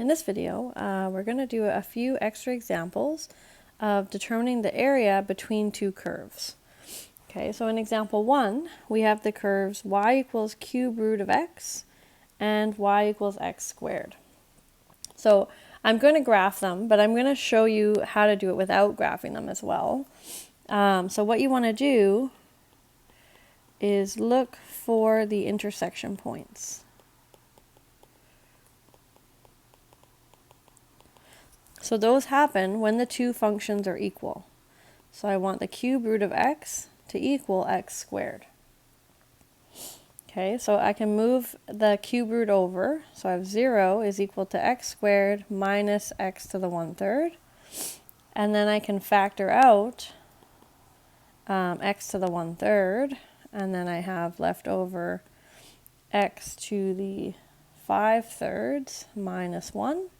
In this video, we're going to do a few extra examples of determining the area between two curves. Okay, so in example 1, we have the curves y equals cube root of x and y equals x squared. So I'm going to graph them, but I'm going to show you how to do it without graphing them as well. So what you want to do is look for the intersection points. So those happen when the two functions are equal. So I want the cube root of x to equal x squared. Okay, so I can move the cube root over. So I have 0 is equal to x squared minus x to the 1/3. And then I can factor out x to the 1/3. And then I have left over x to the 5/3 minus 1.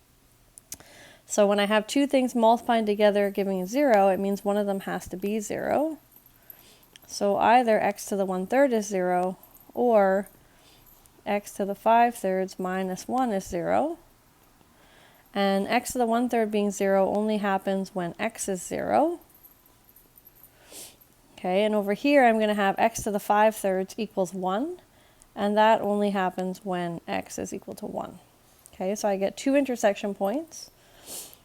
So when I have two things multiplying together giving 0, it means one of them has to be 0. So either x to the 1/3 is 0 or x to the 5/3 minus 1 is 0. And x to the 1/3 being 0 only happens when x is 0. Okay, and over here I'm going to have x to the 5/3 equals 1. And that only happens when x is equal to 1. Okay, so I get two intersection points.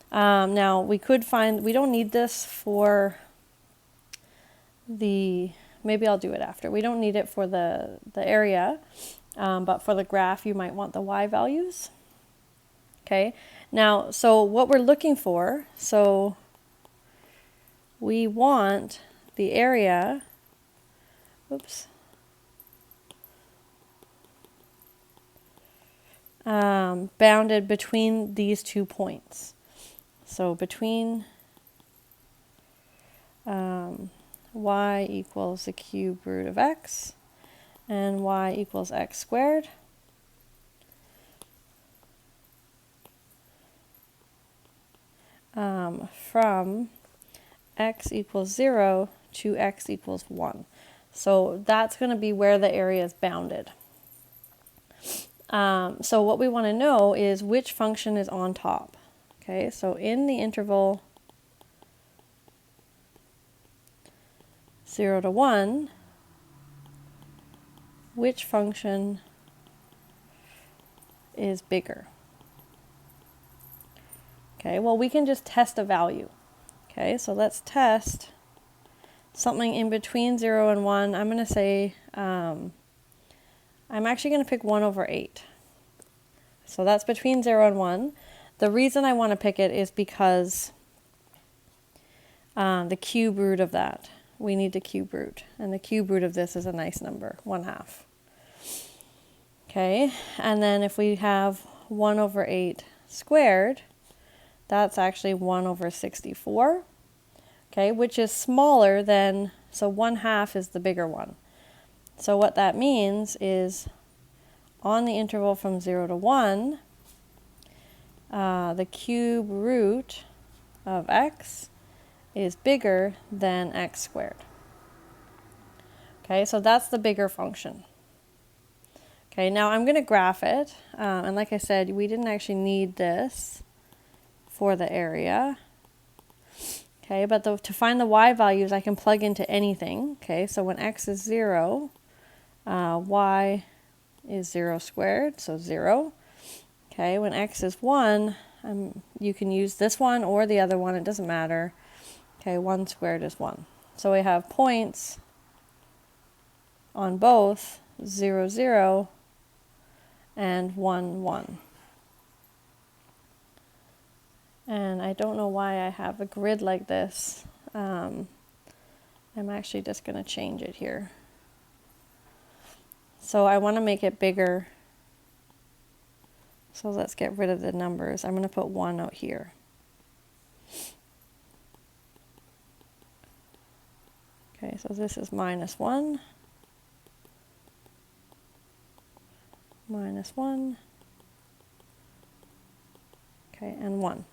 Now we could find, we don't need this for the, maybe I'll do it after. We don't need it for the area, but for the graph you might want the y values. Okay, now so what we're looking for, so we want the area, oops, bounded between these 2 points. So between y equals the cube root of x and y equals x squared. From x equals 0 to x equals 1. So that's going to be where the area is bounded. So what we want to know is which function is on top. Okay, so in the interval 0 to 1, which function is bigger? Okay, well we can just test a value. Okay, so let's test something in between 0 and 1. I'm going to say, I'm actually going to pick 1/8. So that's between 0 and 1. The reason I want to pick it is because the cube root of that, we need the cube root. And the cube root of this is a nice number, 1/2. Okay, and then if we have 1/8 squared, that's actually 1/64. Okay, which is smaller than, so 1/2 is the bigger one. So what that means is on the interval from 0 to 1, the cube root of x is bigger than x squared. Okay, so that's the bigger function. Okay, now I'm going to graph it. And like I said, we didn't actually need this for the area. Okay, but to find the y values, I can plug into anything. Okay, so when x is 0, y is 0 squared, so 0. Okay, when x is 1, you can use this one or the other one, it doesn't matter. Okay, 1 squared is 1. So we have points on both 0, 0 and 1, 1. And I don't know why I have a grid like this. I'm actually just going to change it here. So I want to make it bigger. So let's get rid of the numbers. I'm going to put 1 out here. Okay, so this is minus 1. Minus 1. Okay, and 1.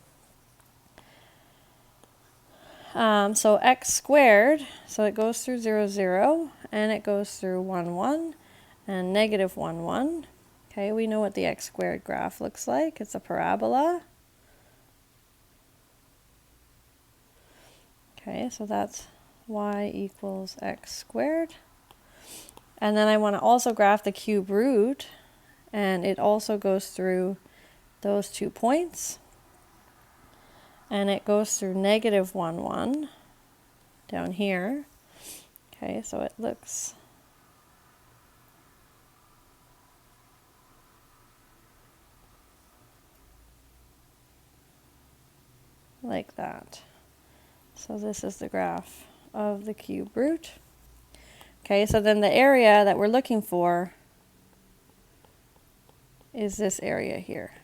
So x squared, so it goes through 0, 0, and it goes through 1, 1, and negative 1, 1. Okay, we know what the x squared graph looks like. It's a parabola. Okay, so that's y equals x squared. And then I want to also graph the cube root, and it also goes through those 2 points. And it goes through negative 1, 1 down here. Okay, so it looks like that. So this is the graph of the cube root. Okay, so then the area that we're looking for is this area here.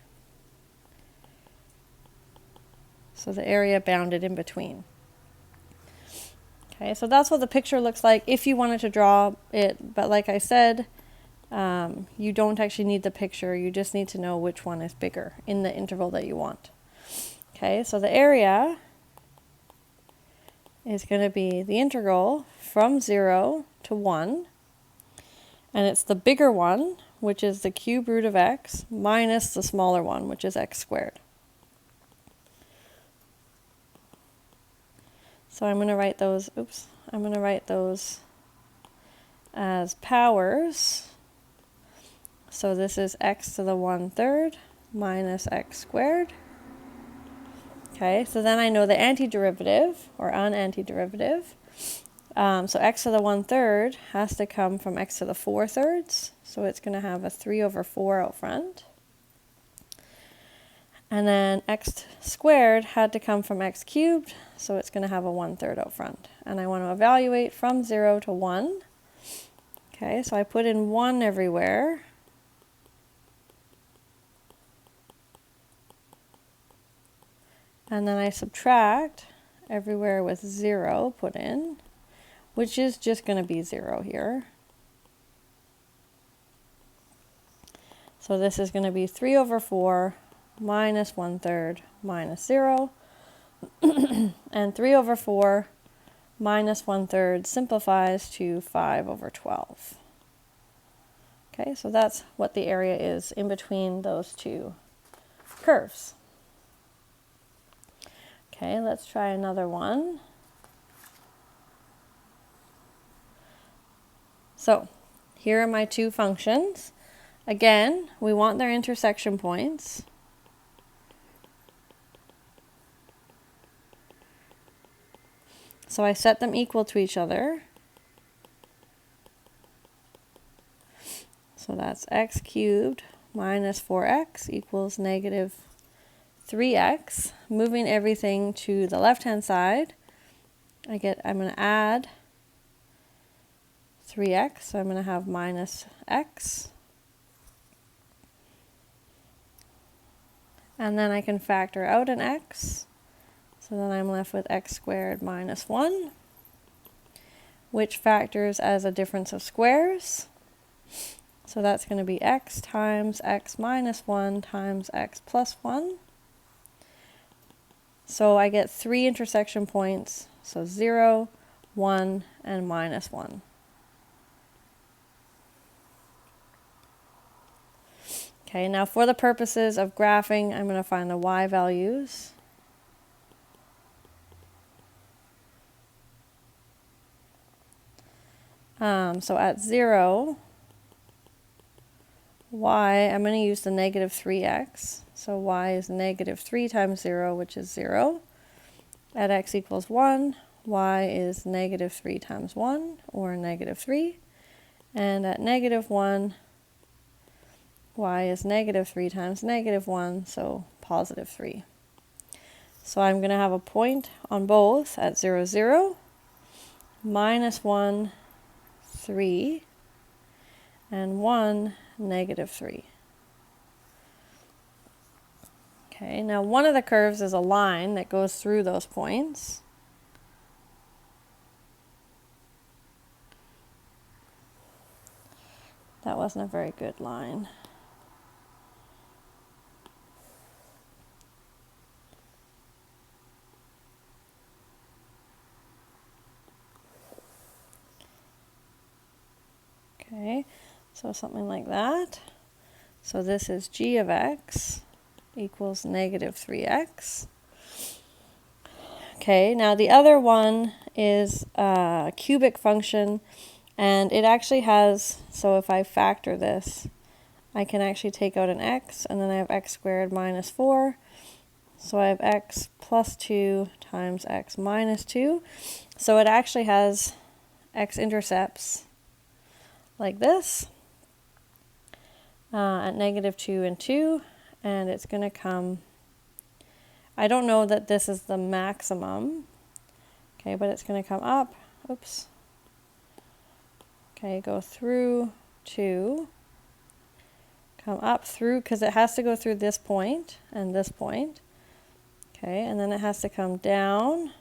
So the area bounded in between. Okay, so that's what the picture looks like if you wanted to draw it, but like I said, you don't actually need the picture, you just need to know which one is bigger in the interval that you want. Okay, so the area is going to be the integral from 0 to 1, and it's the bigger one, which is the cube root of x, minus the smaller one, which is x squared. So I'm going to write those, as powers. So this is x to the 1/3 minus x squared. Okay, so then I know the antiderivative, or an antiderivative. So x to the 1/3 has to come from x to the 4/3. So it's going to have a 3/4 out front. And then x squared had to come from x cubed, so it's going to have a 1/3 out front. And I want to evaluate from 0 to 1. Okay, so I put in 1 everywhere. And then I subtract everywhere with 0 put in, which is just going to be 0 here. So this is going to be 3/4 minus 1/3 minus 0. And 3/4 minus 1/3 simplifies to 5/12. Okay, so that's what the area is in between those two curves. Okay, let's try another one. So here are my two functions. Again, we want their intersection points. So I set them equal to each other. So that's x cubed minus 4x equals negative 3x. Moving everything to the left-hand side, I'm going to add 3x, so I'm going to have minus x. And then I can factor out an x. So then I'm left with x squared minus 1, which factors as a difference of squares. So that's going to be x times x minus 1 times x plus 1. So I get 3 intersection points, so 0, 1, and minus 1. Okay, now for the purposes of graphing, I'm going to find the y values. So at 0, I'm going to use the negative 3x. So y is negative 3 times 0, which is 0. At x equals 1, y is negative 3 times 1, or negative 3. And at negative 1, y is negative 3 times negative 1, so positive 3. So I'm going to have a point on both at 0, 0, minus 1, 3, and 1, negative 3. Okay, now one of the curves is a line that goes through those points. That wasn't a very good line. Okay, so something like that. So this is g of x equals negative 3x. Okay, now the other one is a cubic function, and it actually has, so if I factor this, I can actually take out an x, and then I have x squared minus 4. So I have x plus 2 times x minus 2. So it actually has x-intercepts like this at negative 2 and 2, and it's going to come, I don't know that this is the maximum, okay, but it's going to come up, oops, okay, go through 2, come up through, because it has to go through this point and this point, okay, and then it has to come down,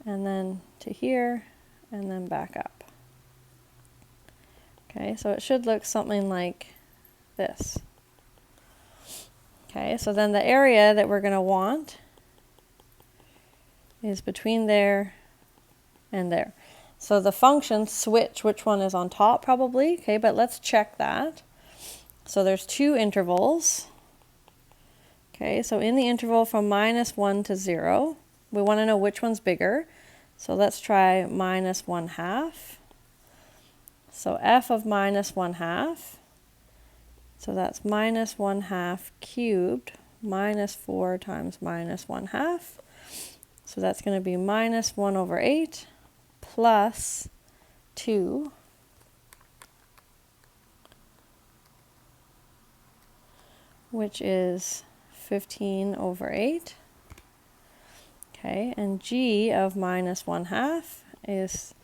and then to here, and then back up. Okay, so it should look something like this. Okay, so then the area that we're going to want is between there and there. So the functions switch which one is on top probably, okay, but let's check that. So there's two intervals. Okay, so in the interval from minus 1 to 0, we want to know which one's bigger. So let's try minus 1/2. So f of minus 1/2, so that's minus 1/2 cubed minus 4 times minus 1/2. So that's going to be minus 1/8 plus 2 which is 15/8. Okay, and g of minus 1/2 is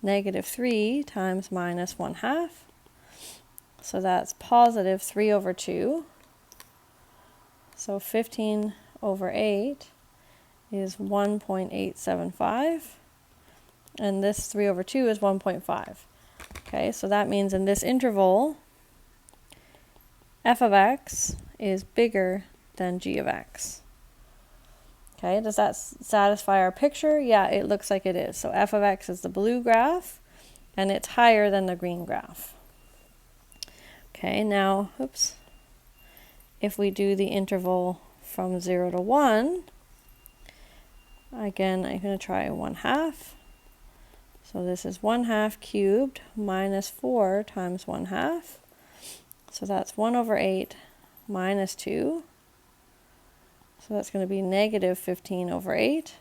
negative 3 times minus 1/2. So that's positive 3/2. So 15/8 is 1.875. And this 3/2 is 1.5. Okay, so that means in this interval, f of x is bigger than g of x. Okay, does that satisfy our picture? Yeah, it looks like it is. So f of x is the blue graph, and it's higher than the green graph. Okay, now, oops, if we do the interval from 0 to 1, again, I'm going to try 1/2. So this is 1/2 cubed minus 4 times 1/2. So that's 1/8 minus 2. So that's going to be negative 15/8,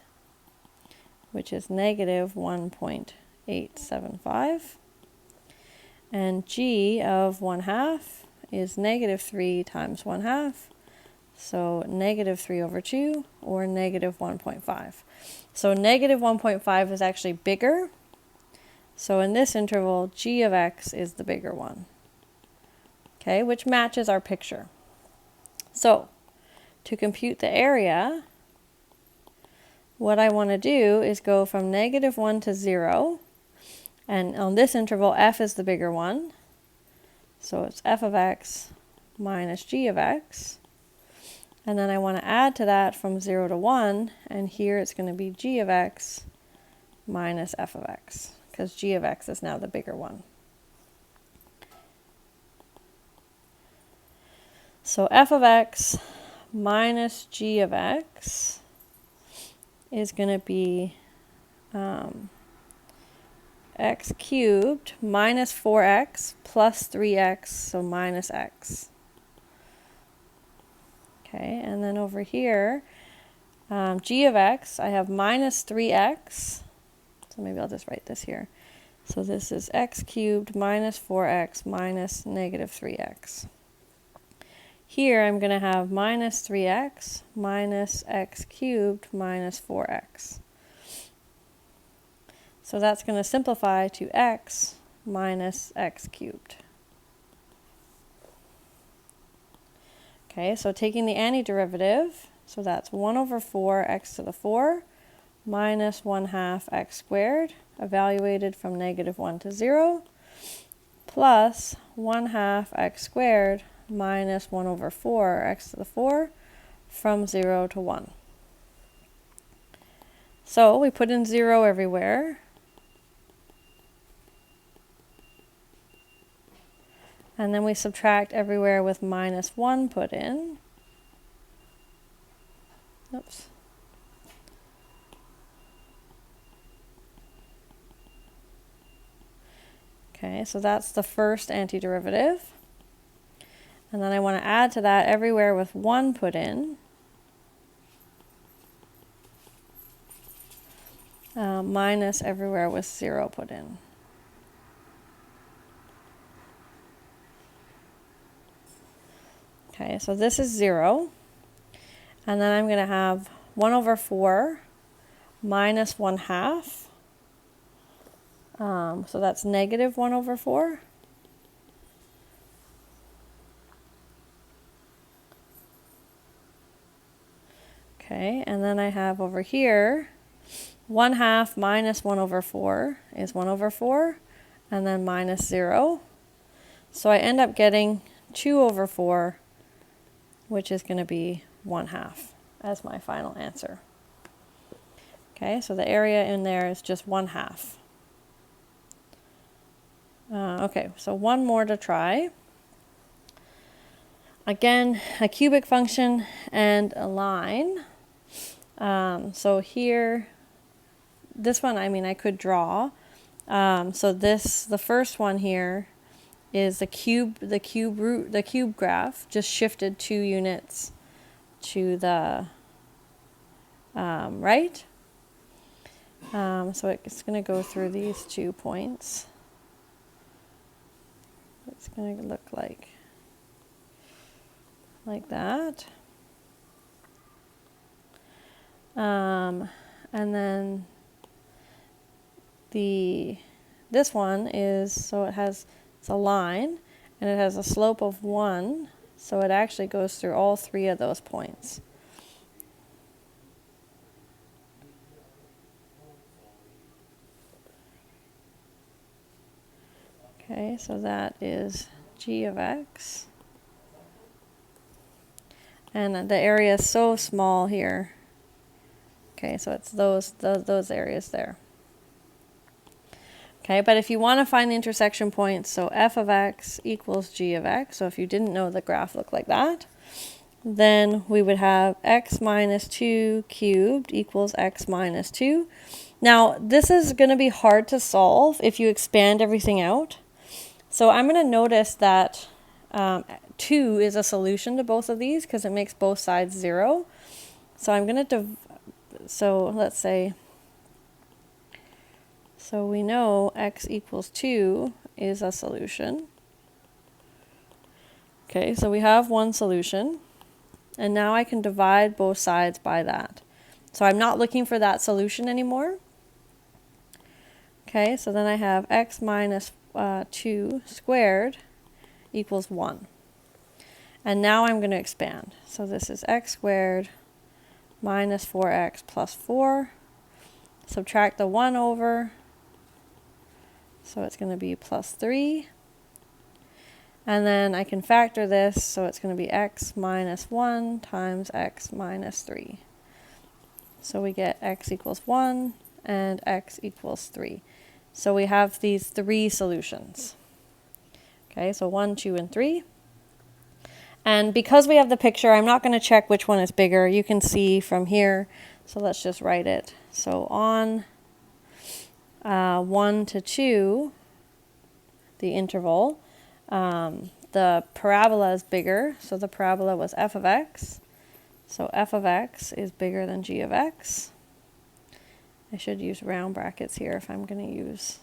which is negative 1.875. And g of 1/2 is negative 3 times 1/2. So negative 3/2 or negative 1.5. So negative 1.5 is actually bigger. So in this interval, g of x is the bigger one. Okay, which matches our picture. So to compute the area, what I want to do is go from negative 1 to 0. And on this interval, f is the bigger one. So it's f of x minus g of x. And then I want to add to that from 0 to 1. And here it's going to be g of x minus f of x, because g of x is now the bigger one. So f of x minus g of x is going to be x cubed minus 4x plus 3x, so minus x. Okay, and then over here, g of x, I have minus 3x, so maybe I'll just write this here. So this is x cubed minus 4x minus negative 3x. Here I'm going to have minus 3x minus x cubed minus 4x. So that's going to simplify to x minus x cubed. Okay, so taking the antiderivative, so that's 1/4 x to the 4 minus 1/2 x squared, evaluated from negative 1 to 0, plus 1/2 x squared minus 1/4 x to the 4 from 0 to 1. So we put in 0 everywhere. And then we subtract everywhere with minus 1 put in. Oops. Okay, so that's the first antiderivative. And then I want to add to that everywhere with 1 put in. Minus everywhere with 0 put in. Okay, so this is 0. And then I'm going to have 1 over 4 minus 1/2. So that's negative 1 over 4. Okay, and then I have over here 1/2 minus 1 over 4 is 1 over 4, and then minus 0. So I end up getting 2 over 4, which is going to be 1/2 as my final answer. Okay, so the area in there is just 1/2. Okay, so one more to try. Again, a cubic function and a line. So here, this one, I mean, I could draw. So the first one here is the cube graph, just shifted 2 units to the right. So it's going to go through these 2 points. It's going to look like that. And then this one is, so it's a line, and it has a slope of 1, so it actually goes through all 3 of those points. Okay, so that is g of x. And the area is so small here. Okay, so it's those areas there. Okay, but if you want to find the intersection points, so f of x equals g of x, so if you didn't know the graph looked like that, then we would have x minus 2 cubed equals x minus 2. Now, this is going to be hard to solve if you expand everything out. So I'm going to notice that 2 is a solution to both of these because it makes both sides 0. So I'm going to, so let's say, so we know x equals 2 is a solution. Okay, so we have one solution. And now I can divide both sides by that. So I'm not looking for that solution anymore. Okay, so then I have x minus 2 squared equals 1. And now I'm going to expand. So this is x squared minus 4x plus 4. Subtract the 1 over. So it's going to be plus 3. And then I can factor this, so it's going to be x minus 1 times x minus 3. So we get x equals 1 and x equals 3. So we have these 3 solutions. Okay, so 1, 2, and 3. And because we have the picture, I'm not going to check which one is bigger. You can see from here. So let's just write it. So on 1 to 2, the interval, the parabola is bigger. So the parabola was f of x. So f of x is bigger than g of x. I should use round brackets here if I'm going to use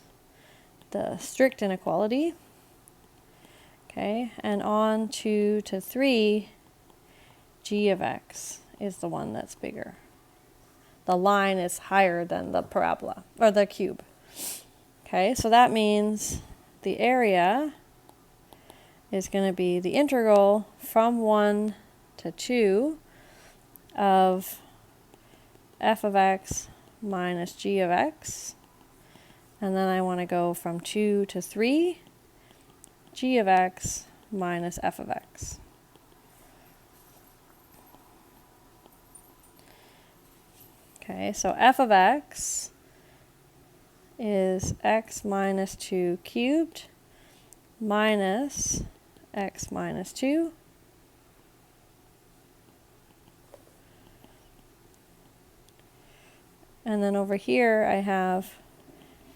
the strict inequality. Okay, and on 2 to 3, g of x is the one that's bigger. The line is higher than the parabola, or the cube. Okay, so that means the area is going to be the integral from 1 to 2 of f of x minus g of x. And then I want to go from 2 to 3, g of x minus f of x. Okay, so f of x is x minus 2 cubed minus x minus 2. And then over here I have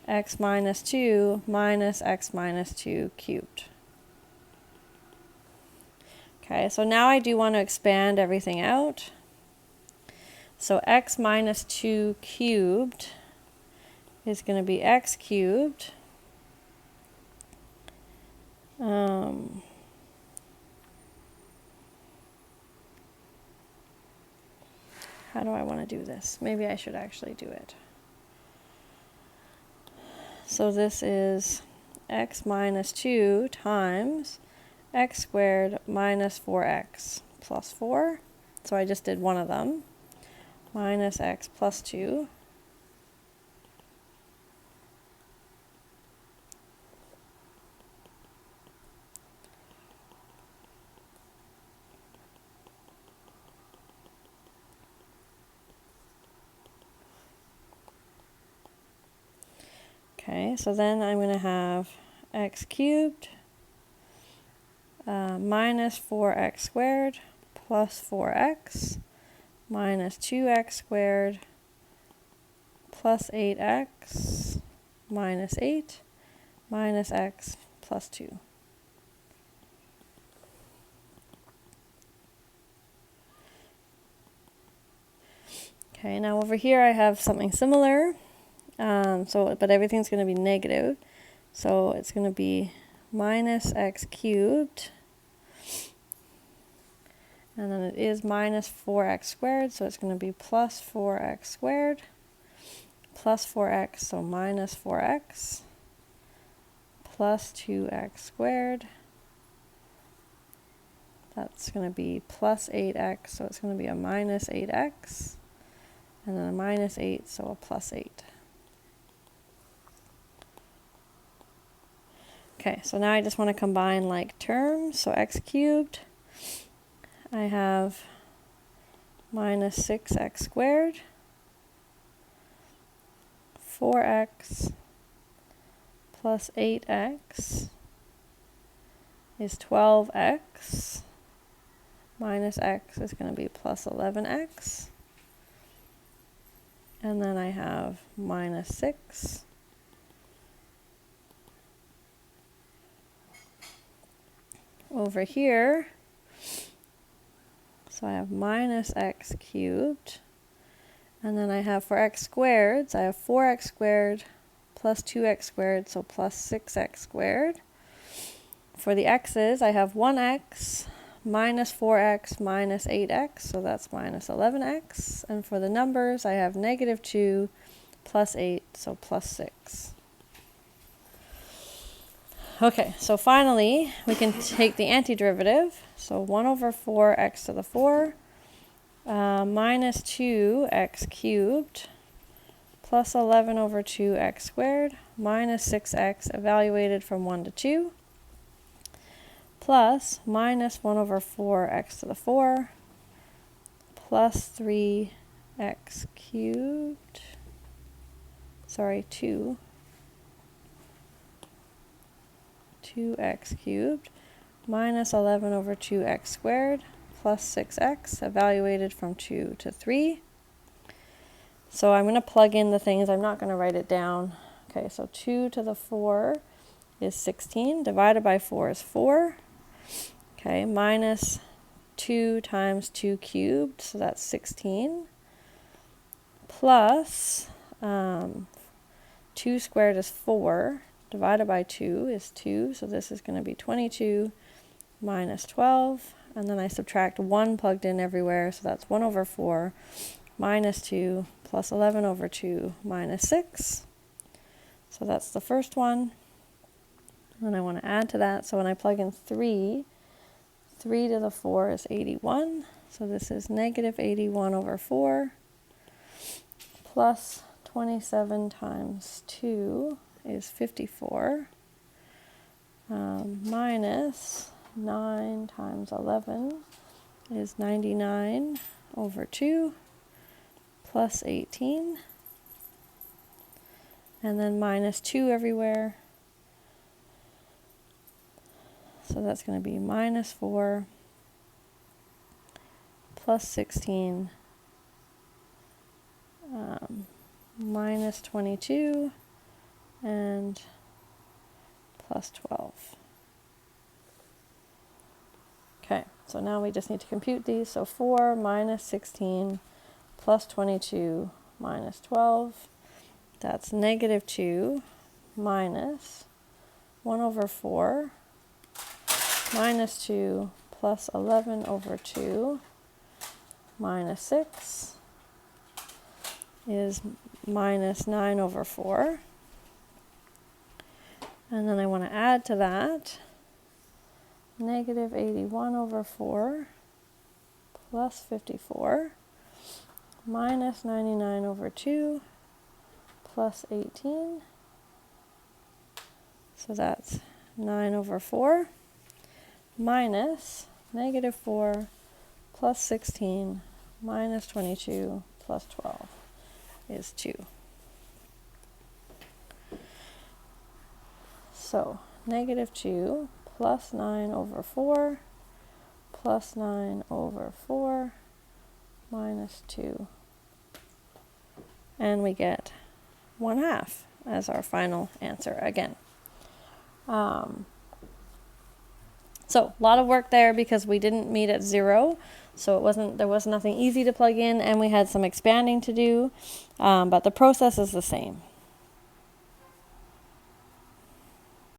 x minus 2 minus x minus 2 cubed. Okay, so now I do want to expand everything out. So x minus 2 cubed is going to be x cubed. How do I want to do this? Maybe I should actually do it. So this is x minus 2 times x squared minus 4x plus 4. So I just did one of them. Minus x plus 2. Okay, so then I'm going to have x cubed minus 4x squared plus 4x minus 2x squared plus 8x minus 8 minus x plus 2. Okay, now over here I have something similar. But everything's going to be negative. So it's going to be minus x cubed. And then it is minus 4x squared, so it's going to be plus 4x squared. Plus 4x, so minus 4x. Plus 2x squared. That's going to be plus 8x, so it's going to be a minus 8x. And then a minus 8, so a plus 8. Okay, so now I just want to combine like terms. So x cubed, I have minus 6x squared, 4x plus 8x is 12x, minus x is going to be plus 11x, and then I have minus 6. Over here, so I have minus x cubed, and then I have for x squareds, I have 4x squared plus 2x squared, so plus 6x squared. For the x's, I have 1x minus 4x minus 8x, so that's minus 11x. And for the numbers, I have negative 2 plus 8, so plus 6. Okay, so finally, we can take the antiderivative. So 1 over 4x to the 4 minus 2x cubed plus 11 over 2x squared minus 6x evaluated from 1 to 2 plus minus 1 over 4x to the 4 plus 3x cubed, 2x cubed minus 11 over 2x squared plus 6x evaluated from 2 to 3. So I'm going to plug in the things. I'm not going to write it down. Okay, so 2 to the 4 is 16. Divided by 4 is 4. Okay, minus 2 times 2 cubed, so that's 16. Plus 2 squared is 4. Divided by 2 is 2, so this is going to be 22 minus 12, and then I subtract 1 plugged in everywhere, so that's 1 over 4 minus 2 plus 11 over 2 minus 6. So that's the first one. And I want to add to that, so when I plug in 3 to the 4 is 81, so this is negative 81 over 4 plus 27 times 2 is 54 minus 9 times 11 is 99 over 2 plus 18, and then minus 2 everywhere. So that's going to be minus 4 plus 16 minus 22 and plus 12. Okay, so now we just need to compute these. So 4 minus 16 plus 22 minus 12. That's negative 2 minus 1 over 4 minus 2 plus 11 over 2 minus 6 is minus 9 over 4. And then I want to add to that negative 81 over 4 plus 54 minus 99 over 2 plus 18. So that's 9 over 4 minus negative 4 plus 16 minus 22 plus 12 is 2. So negative 2 plus 9 over 4 plus 9 over 4 minus 2. And we get 1/2 as our final answer again. So a lot of work there because we didn't meet at 0. So there was nothing easy to plug in, and we had some expanding to do, but the process is the same.